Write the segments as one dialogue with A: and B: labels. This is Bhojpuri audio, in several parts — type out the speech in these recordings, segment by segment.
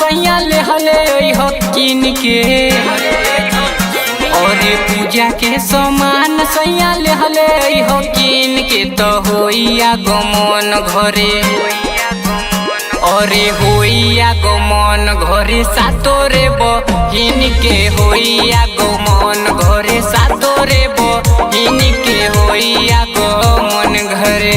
A: सैया ले हले हो किन के। और पूजा के सामान सैया ले हले हो किन के। तो होइया गमन घरे अरे होइया गमन घरे सातोरे बहिन के। होइया गमन घरे सातोरे बहिन के। होइया गमन घरे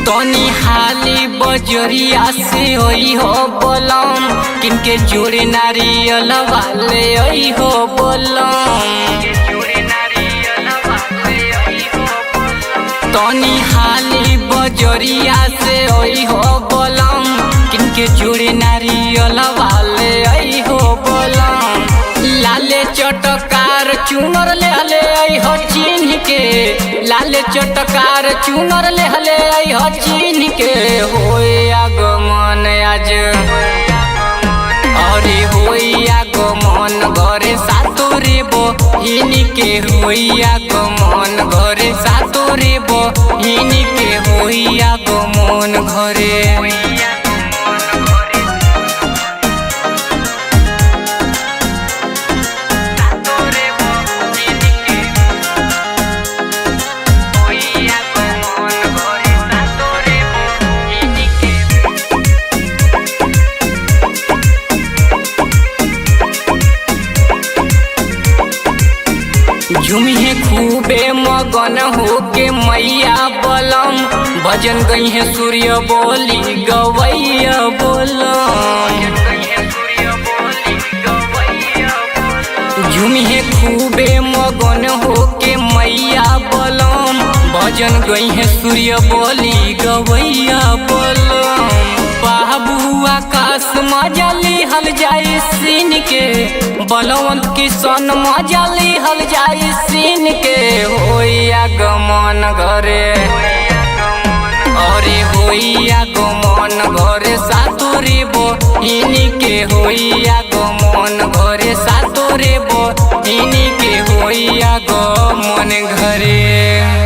A: तनी हाली बजरिया से होई हो बोलम। किनके जोड़े नारियल वाले आई हो बोलम। तनी हाली बजरिया से होई हो बोलम। किनके जोड़े नारियल वाले आई हो बोलम। लाले चटकार चुनर ले हले आई हो चिन्ह के। लाले चटकार चुनर ले हले आई हो चिन्ह के। होइया गमन आज अरे होइया गमन घरे सातोरे बहिन के। होइया गमन घरे सातोरे बहिन के। होइया गमन घरे झुमिहे खूबे मगन होके मैया बलम। भजन गई है सूर्य बोली गवैया बोलम। झुमिहे खूबे मगन होके मैया बलम। भजन गई है सूर्य बोली गवैया बोलम। बाबू आकाश मजा लिहल जाई सीन के। बलवंत किशन मजा लिहल जाई सीन के। होइया गमन घरे अरे होइया गमन घरे सातोरे बहिन के। होइया गमन घरे सातोरे बहिन के। होइया गमन घरे।